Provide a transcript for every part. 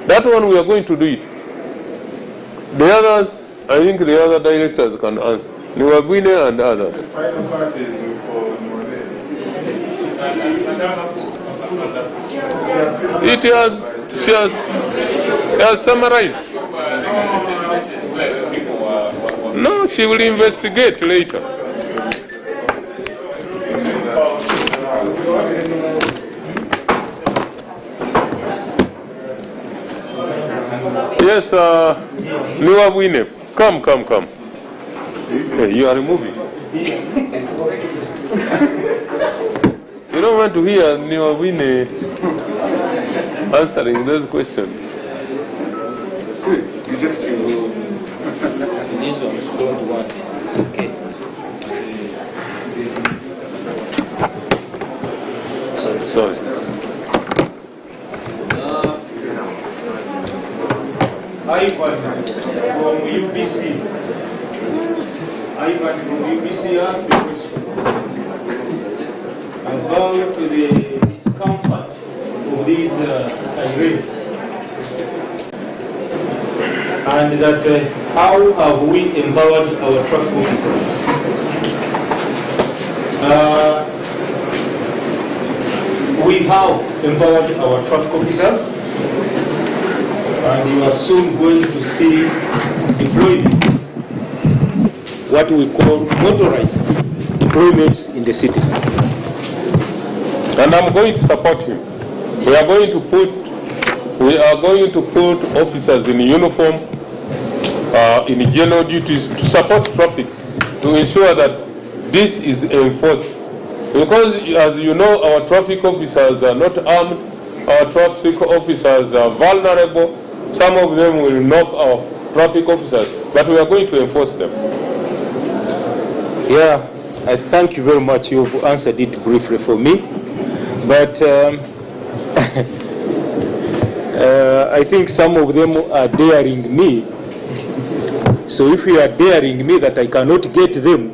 That one we are going to do it. The others, I think the other directors can answer. Niwabwine and others. The final part is for Niwabwine. She has summarized. No, she will investigate later. Yes, Niwabwine, come. Hey, you are removing. You don't want to hear Niwabwine answering those questions. You just these ones don't want. It's okay. Sorry. Ivan from UBC. Ivan from UBC asked a question about the discomfort of these sirens, and that how have we empowered our traffic officers? We have empowered our traffic officers, and you are soon going to see deployment, what we call motorized deployments in the city. And I'm going to support him. We are going to put officers in uniform, in general duties to support traffic, to ensure that this is enforced. Because as you know, our traffic officers are not armed, our traffic officers are vulnerable. Some of them will knock our traffic officers, but we are going to enforce them. Yeah, I thank you very much. You've answered it briefly for me. But I think some of them are daring me. So if you are daring me that I cannot get them,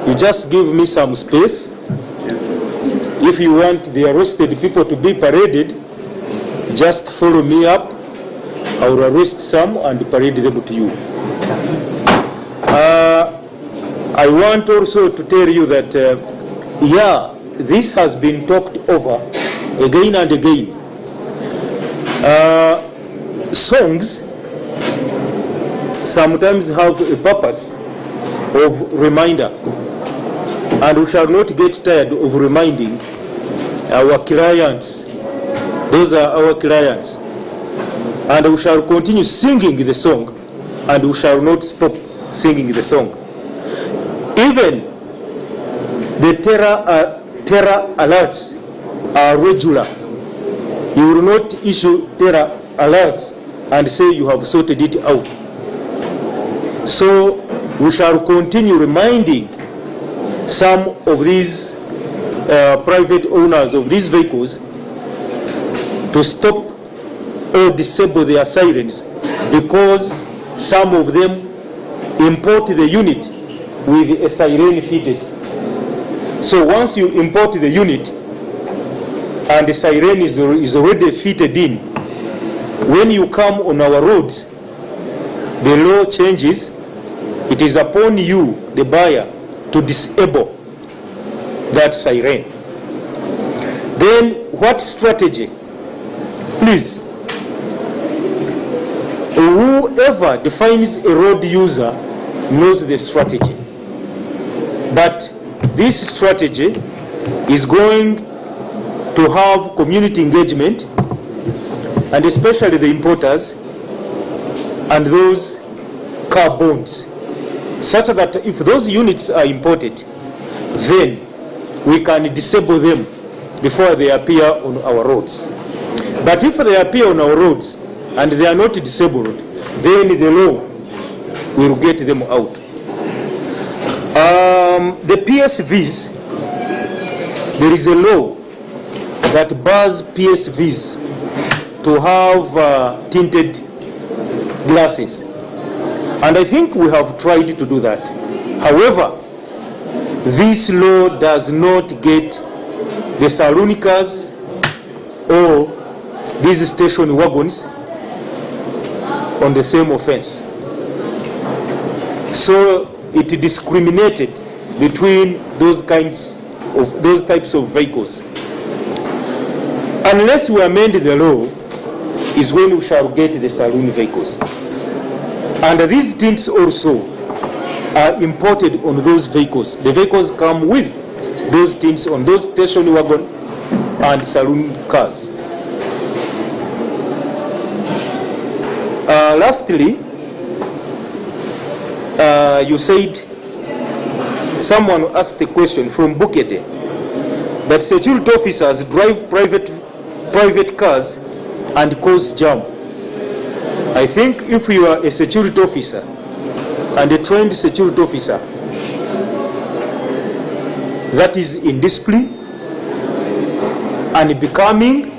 you just give me some space. If you want the arrested people to be paraded, just follow me up. I will arrest some and parade them to you. I want also to tell you that, this has been talked over again and again. Songs sometimes have a purpose of reminder, and we shall not get tired of reminding our clients. Those are our clients. And we shall continue singing the song, and we shall not stop singing the song. Even the terror alerts are regular. You will not issue terror alerts and say you have sorted it out. So we shall continue reminding some of these private owners of these vehicles to stop or disable their sirens, because some of them import the unit with a siren fitted. So once you import the unit and the siren is already fitted in, when you come on our roads, the law changes. It is upon you, the buyer, to disable that siren. Then what strategy? Please, whoever defines a road user knows the strategy. But this strategy is going to have community engagement, and especially the importers and those car bonds, such that if those units are imported, then we can disable them before they appear on our roads. But if they appear on our roads and they are not disabled, then the law will get them out. The PSVs, there is a law that bars PSVs to have tinted glasses. And I think we have tried to do that. However, this law does not get the saloon cars or these station wagons on the same offense. So it discriminated between those types of vehicles. Unless we amend the law is when we shall get the saloon vehicles. And these tints also are imported on those vehicles. The vehicles come with those tints on those station wagon and saloon cars. Lastly, you said, someone asked the question from Bukede that security officers drive private cars and cause jam. I think if you are a security officer and a trained security officer that is in discipline and becoming,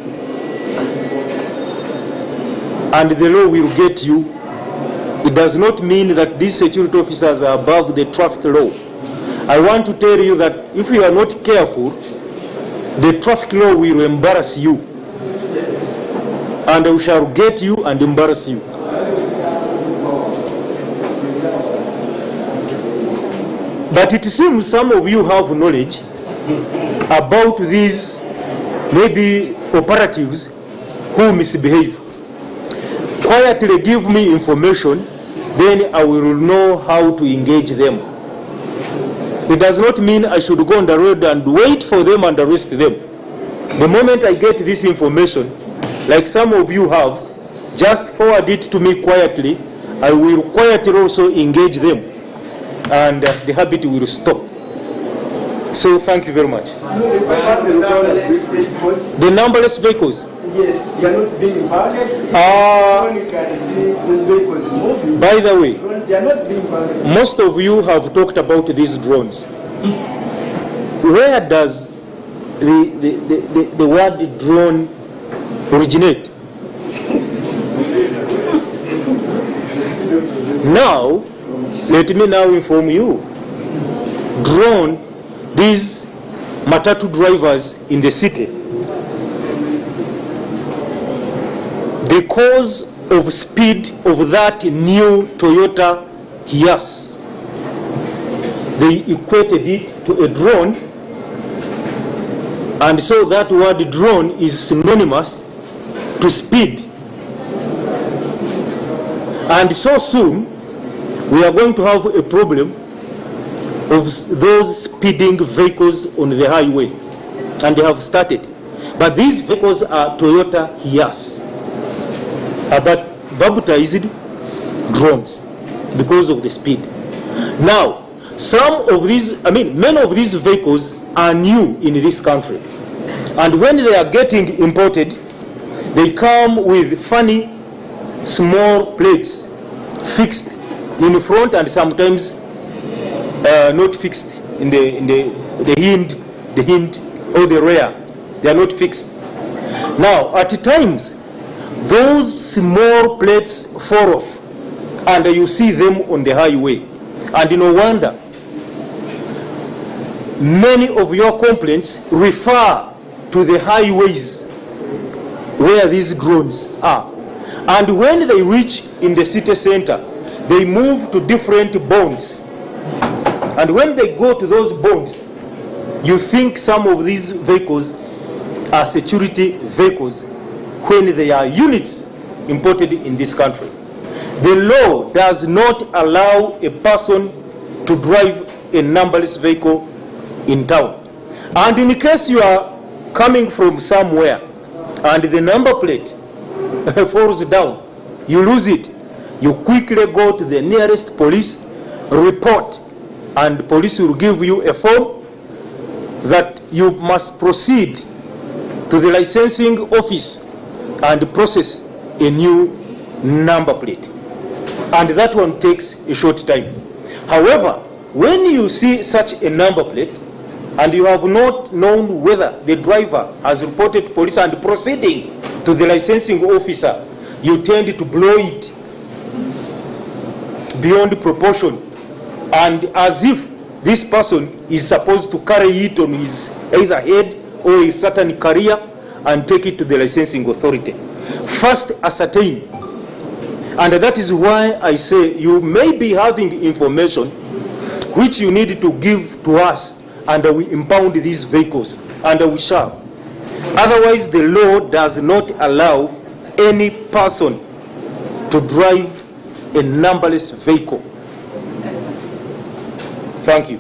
and the law will get you, it does not mean that these security officers are above the traffic law. I want to tell you that if you are not careful, the traffic law will embarrass you, and we shall get you and embarrass you. But it seems some of you have knowledge about these maybe operatives who misbehave. Quietly give me information, then I will know how to engage them. It does not mean I should go on the road and wait for them and arrest them. The moment I get this information, like some of you have, just forward it to me quietly. I will quietly also engage them, and the habit will stop. So thank you very much. The numberless vehicles. Yes, they are not being bargained. You can see those vehicles moving. By the way, They are not being bargained. most of you have talked about these drones. Where does the word drone originate? Now, let me now inform you. Drone, these matatu drivers in the city, the cause of speed of that new Toyota Hiace, they equated it to a drone, and so that word drone is synonymous to speed. And so soon, we are going to have a problem of those speeding vehicles on the highway, and they have started. But these vehicles are Toyota Hiace, but baptized drones because of the speed. Now, many of these vehicles are new in this country, and when they are getting imported, they come with funny small plates fixed in front and sometimes not fixed in the hind or the rear. They are not fixed. Now, at times, those small plates fall off, and you see them on the highway. And no wonder many of your complaints refer to the highways where these drones are. And when they reach in the city center, they move to different bonds. And when they go to those bonds, you think some of these vehicles are security vehicles when they are units imported in this country. The law does not allow a person to drive a numberless vehicle in town. And in case you are coming from somewhere and the number plate falls down, you lose it, you quickly go to the nearest police, report, and police will give you a form that you must proceed to the licensing office and process a new number plate. And that one takes a short time. However, when you see such a number plate and you have not known whether the driver has reported to police and proceeding to the licensing officer, you tend to blow it beyond proportion, and as if this person is supposed to carry it on his either head or a certain career and take it to the licensing authority. First ascertain, And that is why I say you may be having information which you need to give to us, and we impound these vehicles, and we shall. Otherwise, the law does not allow any person to drive a numberless vehicle. Thank you.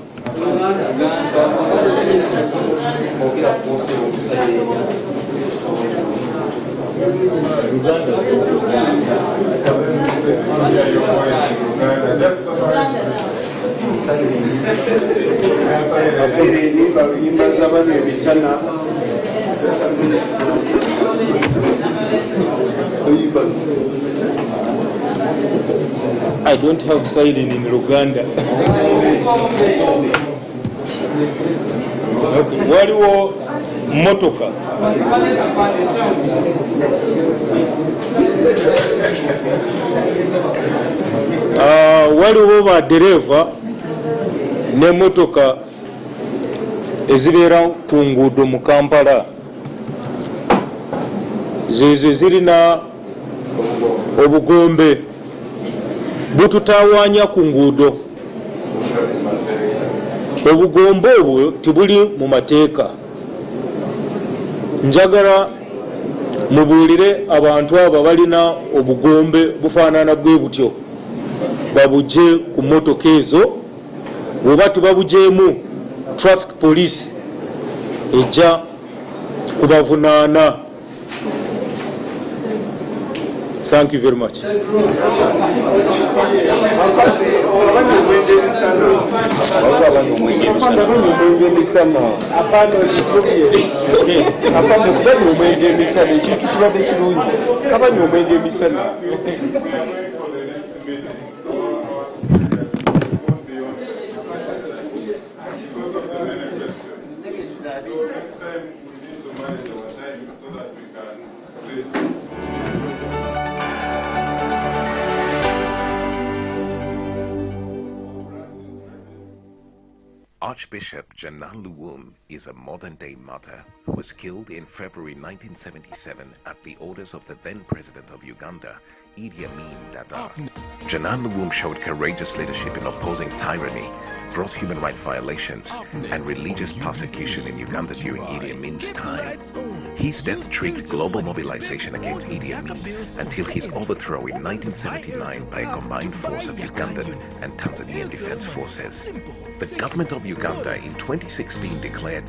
I don't have siren in Uganda. Okay. Waliwo motoka. Waliwo badereva ne motoka ezibeera ku nguudo mu Kampala. Zezo zirina obugombe bututawaanya ku nguudo. Obugombe obwo tibuli mu mateeka. Njagala mubuulire abantu abo balina obugombe bufaanana bwe butyo babugye ku motoka ezo, bw'oba tubabugyemu traffic police ejja kubavunaana. Thank you very much. Archbishop Janan Luwum is a modern-day martyr who was killed in February 1977 at the orders of the then president of Uganda, Idi Amin Dada. Janan Luwum showed courageous leadership in opposing tyranny, gross human rights violations, and religious persecution in Uganda during Idi Amin's time. His death triggered global mobilization against Idi Amin until his overthrow in 1979 by a combined force of Ugandan and Tanzanian defense forces. The government of Uganda in 2016 declared